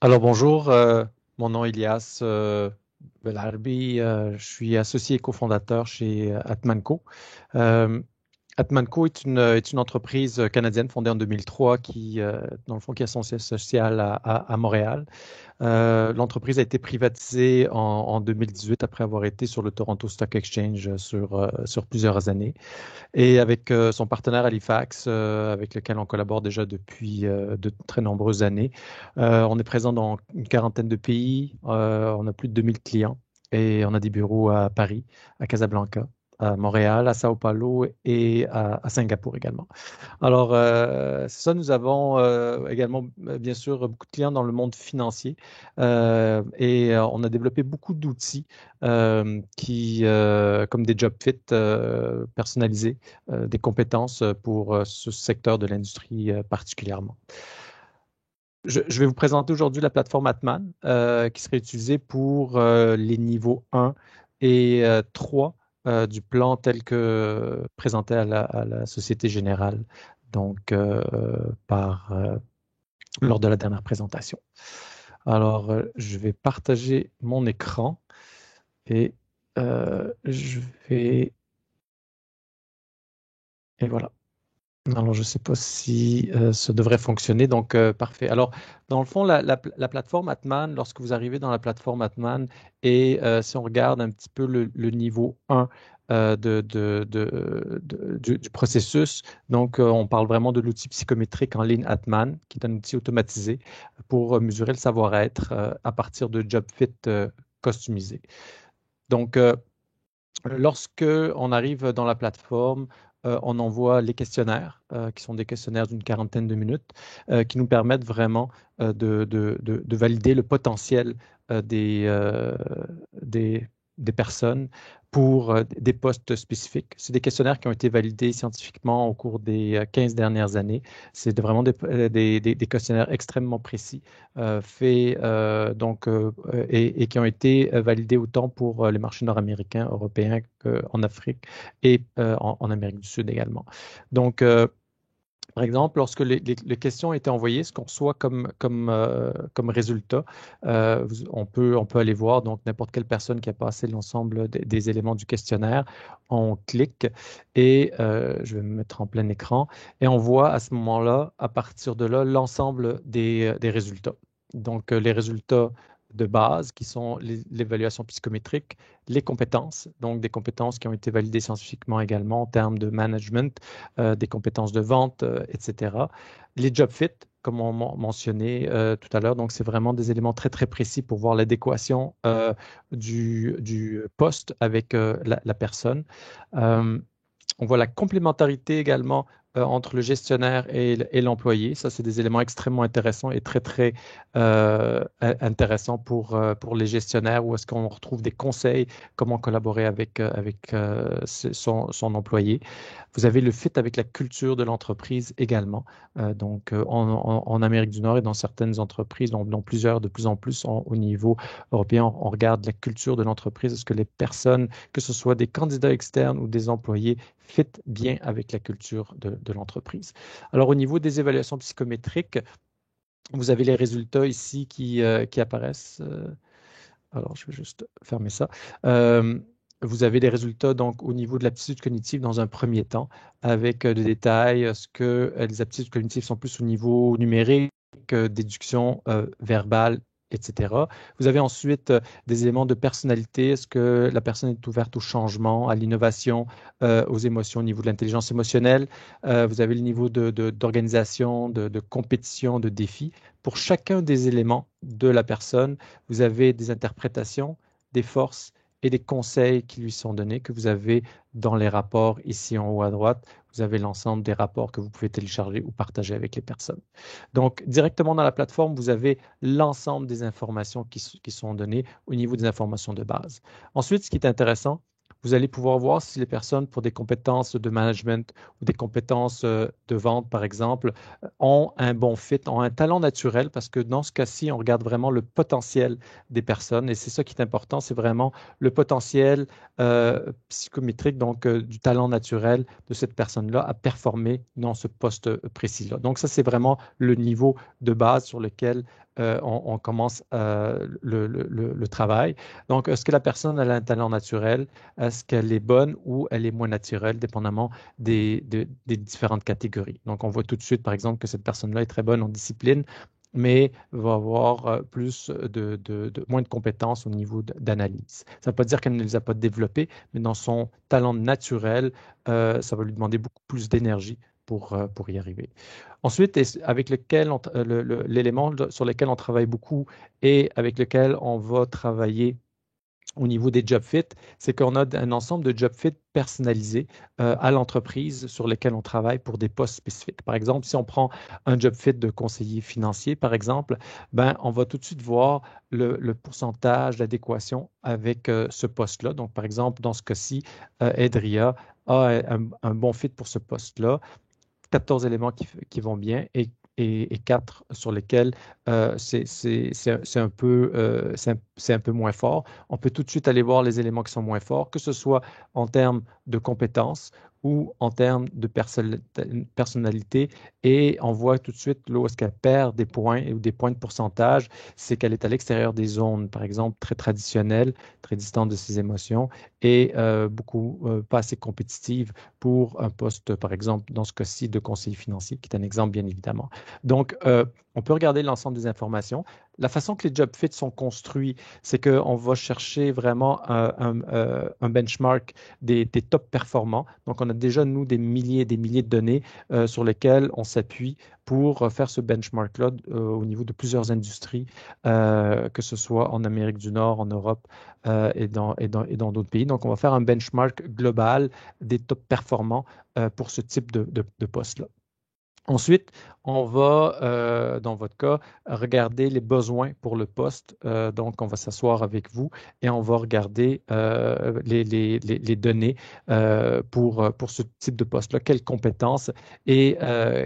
Alors bonjour, mon nom est Elias Belarbi, je suis associé et cofondateur chez Atmanco. Euh, Atmanco est une entreprise canadienne fondée en 2003 qui, dans le fond, qui a son siège social à Montréal. L'entreprise a été privatisée en 2018 après avoir été sur le Toronto Stock Exchange sur plusieurs années. Et avec son partenaire Halifax, avec lequel on collabore déjà depuis de très nombreuses années, on est présent dans une quarantaine de pays, on a plus de 2000 clients et on a des bureaux à Paris, à Casablanca, à Montréal, à Sao Paulo et à Singapour également. Alors, c'est ça, nous avons également, bien sûr, beaucoup de clients dans le monde financier on a développé beaucoup d'outils comme des job fit personnalisés, des compétences pour ce secteur de l'industrie particulièrement. Je vais vous présenter aujourd'hui la plateforme Atman qui serait utilisée pour les niveaux 1 et 3 du plan tel que présenté à la Société Générale, donc lors de la dernière présentation. Alors, je vais partager mon écran et je vais... Et voilà. Alors, je ne sais pas si ça devrait fonctionner. Donc, parfait. Alors, dans le fond, la plateforme Atman, lorsque vous arrivez dans la plateforme Atman et si on regarde un petit peu le niveau 1 du processus, donc on parle vraiment de l'outil psychométrique en ligne Atman, qui est un outil automatisé pour mesurer le savoir-être à partir de job fit customisés. Donc, lorsque on arrive dans la plateforme, on envoie les questionnaires, qui sont des questionnaires d'une quarantaine de minutes, qui nous permettent vraiment de valider le potentiel des personnes pour des postes spécifiques. C'est des questionnaires qui ont été validés scientifiquement au cours des 15 dernières années. C'est vraiment des questionnaires extrêmement précis, faits et qui ont été validés autant pour les marchés nord-américains, européens qu'en Afrique et en Amérique du Sud également. Donc, par exemple, lorsque les questions étaient envoyées, ce qu'on reçoit comme résultat, on peut aller voir donc n'importe quelle personne qui a passé l'ensemble des éléments du questionnaire. On clique et je vais me mettre en plein écran et on voit à ce moment-là, à partir de là, l'ensemble des résultats. Donc, les résultats de base qui sont l'évaluation psychométrique, les compétences, donc des compétences qui ont été validées scientifiquement également en termes de management, des compétences de vente, etc. Les job fit, comme on mentionné tout à l'heure, donc c'est vraiment des éléments très, très précis pour voir l'adéquation du poste avec la personne. Euh, on voit la complémentarité également entre le gestionnaire et l'employé. Ça, c'est des éléments extrêmement intéressants et très, très intéressants pour les gestionnaires où est-ce qu'on retrouve des conseils, comment collaborer avec son employé. Vous avez le fit avec la culture de l'entreprise également. En Amérique du Nord et dans certaines entreprises, dont plusieurs de plus en plus au niveau européen, on regarde la culture de l'entreprise. Est-ce que les personnes, que ce soit des candidats externes ou des employés, fit bien avec la culture de l'entreprise? Alors, au niveau des évaluations psychométriques, vous avez les résultats ici qui apparaissent. Alors, je vais juste fermer ça. Euh, Vous avez les résultats donc au niveau de l'aptitude cognitive dans un premier temps, avec des détails. Est-ce que les aptitudes cognitives sont plus au niveau numérique, déduction verbale, etc. Vous avez ensuite des éléments de personnalité. Est-ce que la personne est ouverte au changement, à l'innovation, aux émotions, au niveau de l'intelligence émotionnelle? Vous avez le niveau d'organisation, de compétition, de défi. Pour chacun des éléments de la personne, vous avez des interprétations, des forces et des conseils qui lui sont donnés, que vous avez dans les rapports ici en haut à droite. Vous avez l'ensemble des rapports que vous pouvez télécharger ou partager avec les personnes. Donc, directement dans la plateforme, vous avez l'ensemble des informations qui sont données au niveau des informations de base. Ensuite, ce qui est intéressant, vous allez pouvoir voir si les personnes, pour des compétences de management ou des compétences de vente, par exemple, ont un bon fit, ont un talent naturel, parce que dans ce cas-ci, on regarde vraiment le potentiel des personnes et c'est ça qui est important, c'est vraiment le potentiel psychométrique, donc du talent naturel de cette personne-là à performer dans ce poste précis-là. Donc ça, c'est vraiment le niveau de base sur lequel on commence le travail. Donc, est-ce que la personne a un talent naturel? Est-ce qu'elle est bonne ou elle est moins naturelle, dépendamment des différentes catégories? Donc, on voit tout de suite, par exemple, que cette personne-là est très bonne en discipline, mais va avoir moins de compétences au niveau d'analyse. Ça ne veut pas dire qu'elle ne les a pas développées, mais dans son talent naturel, ça va lui demander beaucoup plus d'énergie pour y arriver. Ensuite, avec l'élément sur lequel on travaille beaucoup et avec lequel on va travailler au niveau des job fits, c'est qu'on a un ensemble de job fits personnalisés à l'entreprise sur lesquels on travaille pour des postes spécifiques. Par exemple, si on prend un job fit de conseiller financier, par exemple, ben, on va tout de suite voir le pourcentage d'adéquation avec ce poste-là. Donc, par exemple, dans ce cas-ci, Edria a un bon fit pour ce poste-là. 14 éléments qui vont bien et 4 sur lesquels c'est un peu moins fort. On peut tout de suite aller voir les éléments qui sont moins forts, que ce soit en termes de compétences ou en termes de personnalité. Et on voit tout de suite là où est-ce qu'elle perd des points ou des points de pourcentage, c'est qu'elle est à l'extérieur des zones, par exemple, très traditionnelle, très distante de ses émotions et pas assez compétitive pour un poste, par exemple, dans ce cas-ci, de conseiller financier, qui est un exemple, bien évidemment. Donc, on peut regarder l'ensemble des informations. La façon que les job fits sont construits, c'est qu'on va chercher vraiment un benchmark des top performants. Donc, on a déjà, nous, des milliers de données sur lesquelles on s'appuie pour faire ce benchmark-là au niveau de plusieurs industries, que ce soit en Amérique du Nord, en Europe et dans d'autres pays. Donc, on va faire un benchmark global des top performants pour ce type de poste-là. Ensuite, on va, dans votre cas, regarder les besoins pour le poste. Donc, on va s'asseoir avec vous et on va regarder les données pour ce type de poste-là. Quelles compétences et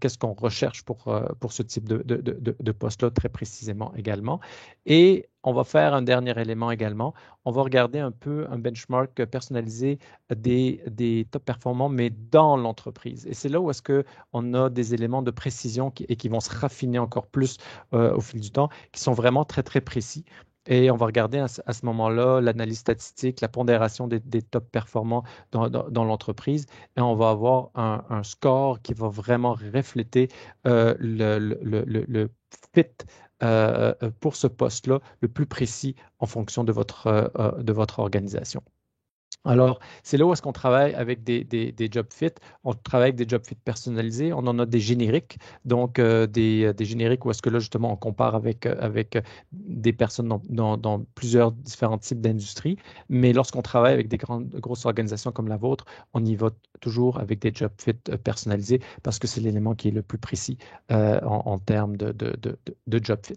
qu'est-ce qu'on recherche pour ce type de poste-là très précisément également. Et on va faire un dernier élément également. On va regarder un peu un benchmark personnalisé des top performants, mais dans l'entreprise. Et c'est là où est-ce qu'on a des éléments de précision qui vont se raffiner encore plus au fil du temps, qui sont vraiment très, très précis. Et on va regarder à ce moment-là l'analyse statistique, la pondération des top performants dans l'entreprise. Et on va avoir un score qui va vraiment refléter le fit pour ce poste-là le plus précis en fonction de votre organisation. Alors, c'est là où est-ce qu'on travaille avec des job fits. On travaille avec des job fits personnalisés. On en a des génériques, donc des génériques où est-ce que là, justement, on compare avec des personnes dans plusieurs différents types d'industries. Mais lorsqu'on travaille avec des grosses organisations comme la vôtre, on y va toujours avec des job fits personnalisés parce que c'est l'élément qui est le plus précis en termes de job fit.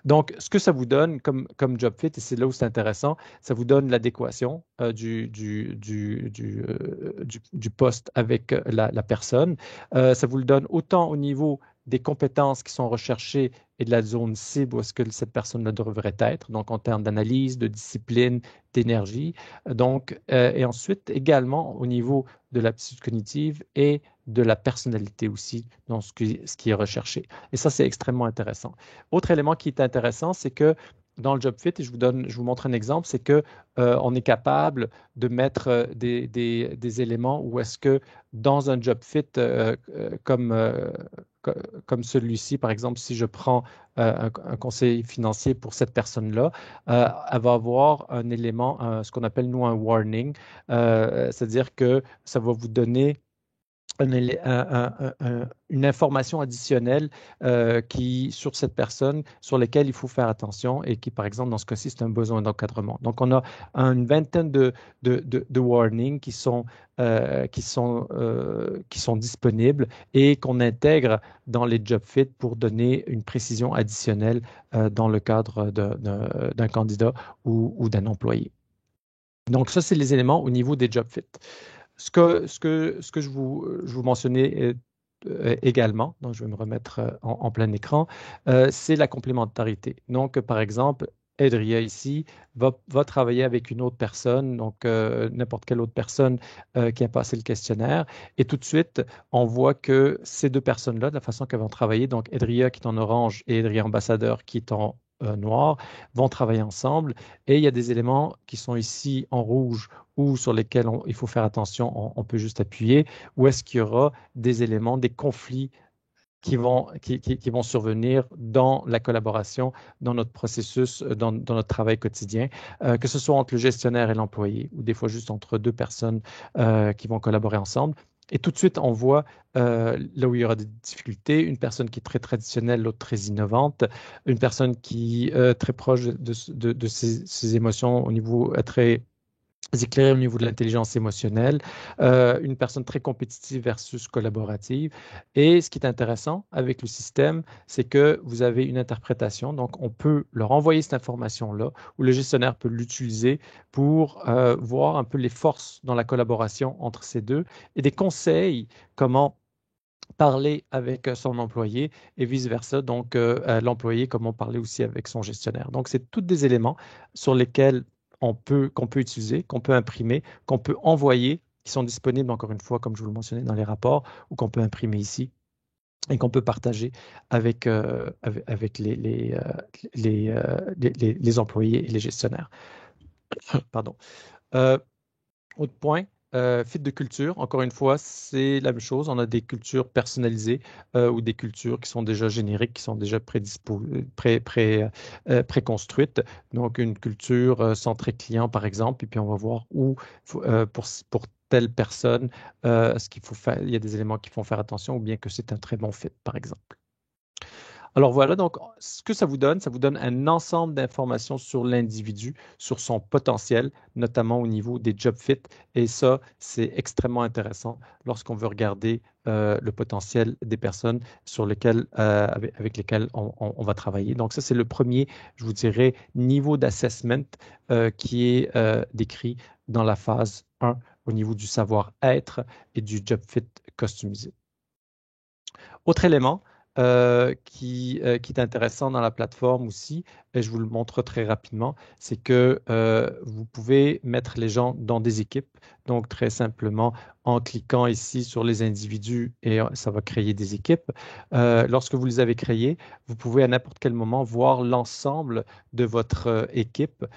Donc, ce que ça vous donne comme job fit, et c'est là où c'est intéressant, ça vous donne l'adéquation du poste avec la personne. Ça vous le donne autant au niveau des compétences qui sont recherchées et de la zone cible où est-ce que cette personne-là devrait être, donc en termes d'analyse, de discipline, d'énergie. Donc, et ensuite, également au niveau de l'aptitude cognitive et de la personnalité aussi, dans ce qui est recherché. Et ça, c'est extrêmement intéressant. Autre élément qui est intéressant, c'est que dans le job fit, et je vous montre un exemple, c'est que on est capable de mettre des éléments où est-ce que dans un job fit comme celui-ci, par exemple, si je prends un conseil financier pour cette personne-là, elle va avoir un élément, ce qu'on appelle nous un warning, c'est-à-dire que ça va vous donner une information additionnelle sur cette personne sur laquelle il faut faire attention et qui, par exemple, dans ce cas-ci, c'est un besoin d'encadrement. Donc, on a une vingtaine de warnings qui sont disponibles et qu'on intègre dans les job fits pour donner une précision additionnelle dans le cadre d'un candidat ou d'un employé. Donc, ça, c'est les éléments au niveau des job fits. Ce que je vous mentionnais également, donc je vais me remettre en plein écran, c'est la complémentarité. Donc, par exemple, Edria ici va travailler avec une autre personne, donc n'importe quelle autre personne qui a passé le questionnaire. Et tout de suite, on voit que ces deux personnes-là, de la façon qu'elles vont travailler, donc Edria qui est en orange et Edria ambassadeur qui est en noir, vont travailler ensemble. Et il y a des éléments qui sont ici en rouge ou sur lesquels il faut faire attention, on peut juste appuyer, ou est-ce qu'il y aura des éléments, des conflits qui vont survenir dans la collaboration, dans notre processus, dans notre travail quotidien, que ce soit entre le gestionnaire et l'employé, ou des fois juste entre deux personnes qui vont collaborer ensemble. Et tout de suite, on voit là où il y aura des difficultés, une personne qui est très traditionnelle, l'autre très innovante, une personne qui est très proche de ses émotions au niveau très éclairé au niveau de l'intelligence émotionnelle, une personne très compétitive versus collaborative. Et ce qui est intéressant avec le système, c'est que vous avez une interprétation. Donc, on peut leur envoyer cette information-là, ou le gestionnaire peut l'utiliser pour voir un peu les forces dans la collaboration entre ces deux et des conseils comment parler avec son employé et vice-versa. Donc, l'employé, comment parler aussi avec son gestionnaire. Donc, c'est tous des éléments sur lesquels qu'on peut utiliser, qu'on peut imprimer, qu'on peut envoyer, qui sont disponibles, encore une fois, comme je vous le mentionnais, dans les rapports, ou qu'on peut imprimer ici et qu'on peut partager avec les employés et les gestionnaires. Pardon. Euh, Autre point, fit de culture. Encore une fois, c'est la même chose. On a des cultures personnalisées ou des cultures qui sont déjà génériques, qui sont déjà préconstruites. Donc, une culture centrée client, par exemple, et puis on va voir où, pour telle personne, ce qu'il faut faire, il y a des éléments qui font faire attention ou bien que c'est un très bon fit, par exemple. Alors voilà, donc ce que ça vous donne un ensemble d'informations sur l'individu, sur son potentiel, notamment au niveau des job fits. Et ça, c'est extrêmement intéressant lorsqu'on veut regarder le potentiel des personnes avec lesquelles on va travailler. Donc ça, c'est le premier, je vous dirais, niveau d'assessment qui est décrit dans la phase 1 au niveau du savoir-être et du job fit customisé. Autre élément qui est intéressant dans la plateforme aussi, et je vous le montre très rapidement, c'est que vous pouvez mettre les gens dans des équipes. Donc, très simplement, en cliquant ici sur les individus et ça va créer des équipes. Lorsque vous les avez créés, vous pouvez à n'importe quel moment voir l'ensemble de votre équipe.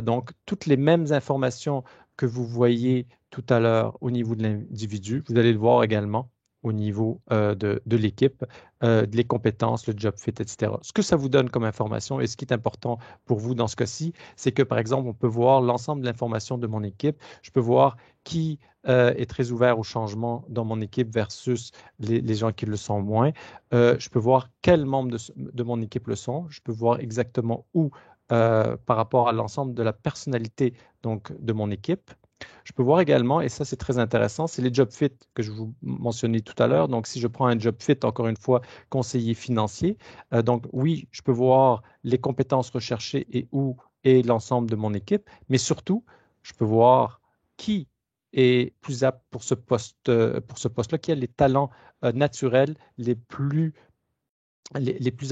Donc, toutes les mêmes informations que vous voyez tout à l'heure au niveau de l'individu, vous allez le voir également au niveau de l'équipe, les compétences, le job fit, etc. Ce que ça vous donne comme information et ce qui est important pour vous dans ce cas-ci, c'est que, par exemple, on peut voir l'ensemble de l'information de mon équipe. Je peux voir qui est très ouvert au changement dans mon équipe versus les gens qui le sont moins. Je peux voir quels membres de mon équipe le sont. Je peux voir exactement où par rapport à l'ensemble de la personnalité donc, de mon équipe. Je peux voir également, et ça c'est très intéressant, c'est les job fit que je vous mentionnais tout à l'heure. Donc, si je prends un job fit, encore une fois, conseiller financier, donc oui, je peux voir les compétences recherchées et où est l'ensemble de mon équipe, mais surtout, je peux voir qui est plus apte pour ce poste-là, qui a les talents naturels les plus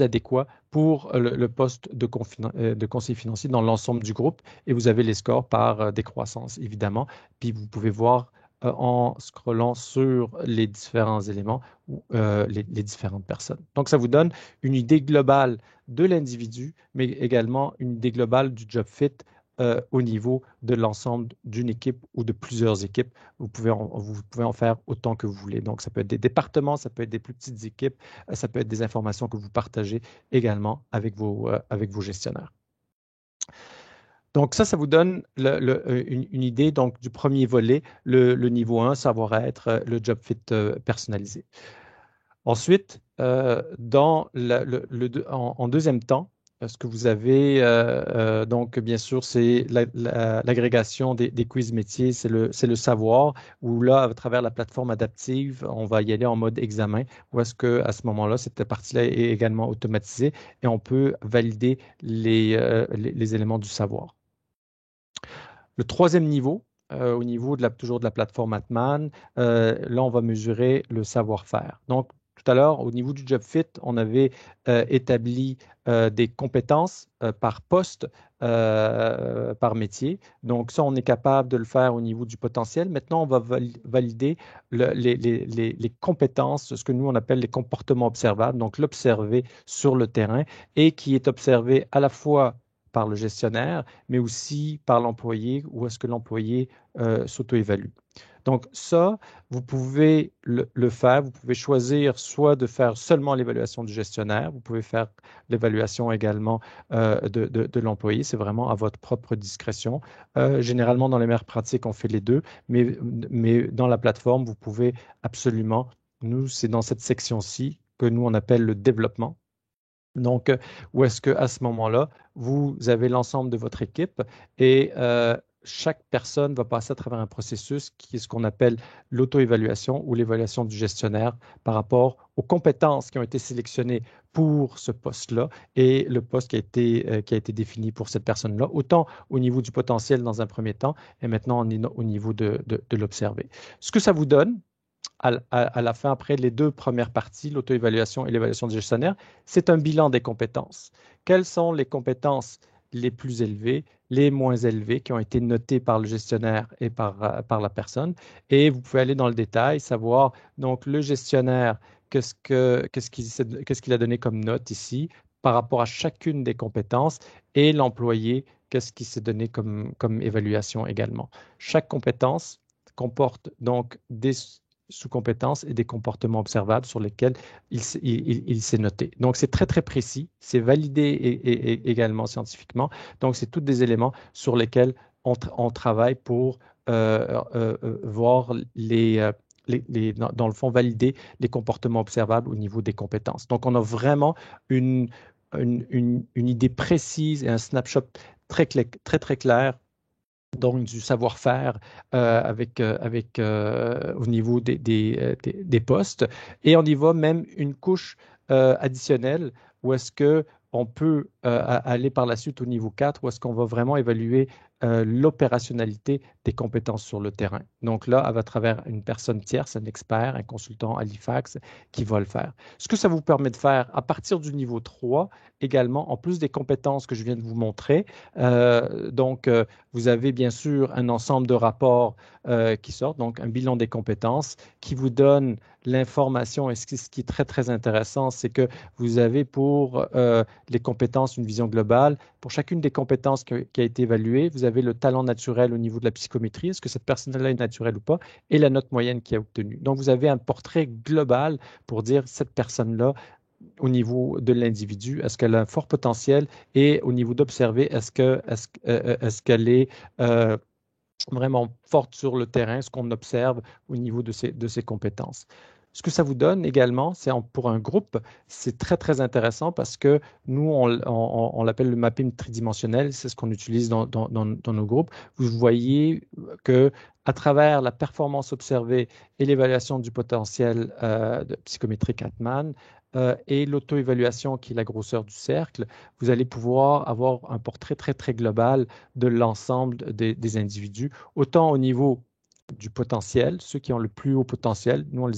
adéquats pour le poste de conseiller financier dans l'ensemble du groupe. Et vous avez les scores par décroissance, évidemment. Puis vous pouvez voir en scrollant sur les différents éléments ou les différentes personnes. Donc, ça vous donne une idée globale de l'individu, mais également une idée globale du job fit au niveau de l'ensemble d'une équipe ou de plusieurs équipes. Vous pouvez en faire autant que vous voulez. Donc, ça peut être des départements, ça peut être des plus petites équipes, ça peut être des informations que vous partagez également avec vos gestionnaires. Donc ça vous donne une idée donc, du premier volet, le niveau 1, savoir-être, le job fit personnalisé. Ensuite, en deuxième temps, ce que vous avez, donc bien sûr, c'est l'agrégation des quiz métiers, c'est le savoir, où là, à travers la plateforme adaptive, on va y aller en mode examen, où est-ce qu'à ce moment-là, cette partie-là est également automatisée et on peut valider les éléments du savoir. Le troisième niveau, au niveau toujours de la plateforme Atman, là, on va mesurer le savoir-faire. Donc, tout à l'heure, au niveau du job fit, on avait établi des compétences par poste, par métier. Donc ça, on est capable de le faire au niveau du potentiel. Maintenant, on va valider les compétences, ce que nous, on appelle les comportements observables, donc l'observer sur le terrain et qui est observé à la fois par le gestionnaire, mais aussi par l'employé, où est-ce que l'employé s'auto-évalue. Donc ça, vous pouvez le faire. Vous pouvez choisir soit de faire seulement l'évaluation du gestionnaire, vous pouvez faire l'évaluation également de l'employé. C'est vraiment à votre propre discrétion. Généralement, dans les meilleures pratiques, on fait les deux, mais dans la plateforme, vous pouvez absolument, nous, c'est dans cette section-ci que nous, on appelle le développement. Donc, où est-ce qu'à ce moment-là, vous avez l'ensemble de votre équipe et chaque personne va passer à travers un processus qui est ce qu'on appelle l'auto-évaluation ou l'évaluation du gestionnaire par rapport aux compétences qui ont été sélectionnées pour ce poste-là et le poste qui a été défini pour cette personne-là, autant au niveau du potentiel dans un premier temps et maintenant au niveau de l'observer. Ce que ça vous donne, à la fin, après les deux premières parties, l'auto-évaluation et l'évaluation du gestionnaire, c'est un bilan des compétences. Quelles sont les compétences les plus élevées, les moins élevées qui ont été notées par le gestionnaire et par la personne? Et vous pouvez aller dans le détail, savoir, donc, le gestionnaire, qu'est-ce qu'il a donné comme note ici par rapport à chacune des compétences et l'employé, qu'est-ce qu'il s'est donné comme évaluation également. Chaque compétence comporte donc des sous-compétences et des comportements observables sur lesquels il s'est noté. Donc, c'est très, très précis. C'est validé également scientifiquement. Donc, c'est tous des éléments sur lesquels on travaille pour voir dans le fond, valider les comportements observables au niveau des compétences. Donc, on a vraiment une, une idée précise et un snapshot très, très clair donc du savoir-faire au niveau des postes. Et on y va même une couche additionnelle où est-ce que on peut aller par la suite au niveau 4, où est-ce qu'on va vraiment évaluer l'opérationnalité des compétences sur le terrain. Donc là, à travers une personne tierce, un expert, un consultant Halifax qui va le faire. Ce que ça vous permet de faire à partir du niveau 3, également, en plus des compétences que je viens de vous montrer, vous avez bien sûr un ensemble de rapports qui sortent, donc un bilan des compétences qui vous donne l'information. Et ce qui est très, très intéressant, c'est que vous avez pour les compétences une vision globale. Pour chacune des compétences qui a été évaluée, vous avez le talent naturel au niveau de la psychométrie, est-ce que cette personne-là est naturelle ou pas, et la note moyenne qui a obtenue. Donc, vous avez un portrait global pour dire cette personne-là au niveau de l'individu, est-ce qu'elle a un fort potentiel et au niveau d'observer, est-ce qu'elle est vraiment forte sur le terrain, ce qu'on observe au niveau de ses compétences. Ce que ça vous donne également, pour un groupe, c'est très, très intéressant parce que nous, on l'appelle le mapping tridimensionnel, c'est ce qu'on utilise dans nos groupes. Vous voyez que à travers la performance observée et l'évaluation du potentiel psychométrique Atman et l'auto-évaluation qui est la grosseur du cercle, vous allez pouvoir avoir un portrait très, très global de l'ensemble des individus, autant au niveau du potentiel, ceux qui ont le plus haut potentiel. Nous,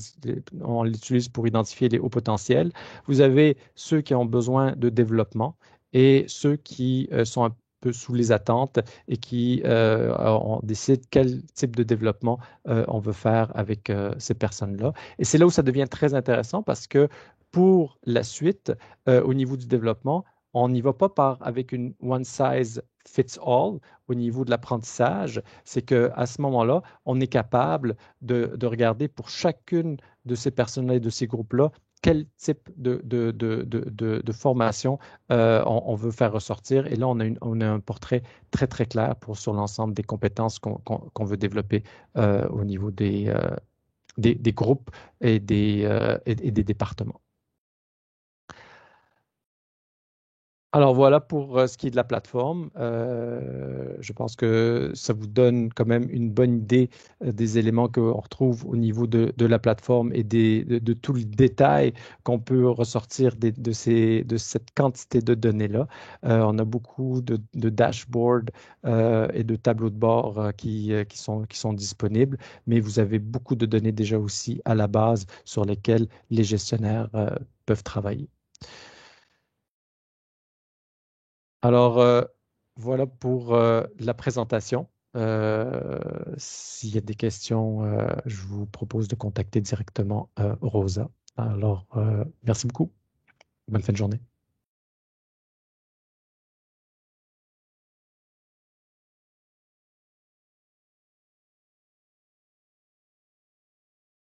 on l'utilise pour identifier les hauts potentiels. Vous avez ceux qui ont besoin de développement et ceux qui sont un peu sous les attentes et qui on décide quel type de développement on veut faire avec ces personnes-là. Et c'est là où ça devient très intéressant parce que pour la suite, au niveau du développement, on n'y va pas avec une one size fits all au niveau de l'apprentissage. C'est qu'à ce moment-là, on est capable de regarder pour chacune de ces personnes-là et de ces groupes-là quel type de formation on veut faire ressortir. Et là, on a un portrait très, très clair sur l'ensemble des compétences qu'on veut développer au niveau des groupes et des départements. Alors voilà pour ce qui est de la plateforme. Je pense que ça vous donne quand même une bonne idée des éléments qu'on retrouve au niveau de la plateforme et de tout le détail qu'on peut ressortir de cette quantité de données-là. On a beaucoup de dashboards et de tableaux de bord qui sont disponibles, mais vous avez beaucoup de données déjà aussi à la base sur lesquelles les gestionnaires peuvent travailler. Alors, voilà pour la présentation. S'il y a des questions, je vous propose de contacter directement Rosa. Alors, merci beaucoup. Bonne fin de journée.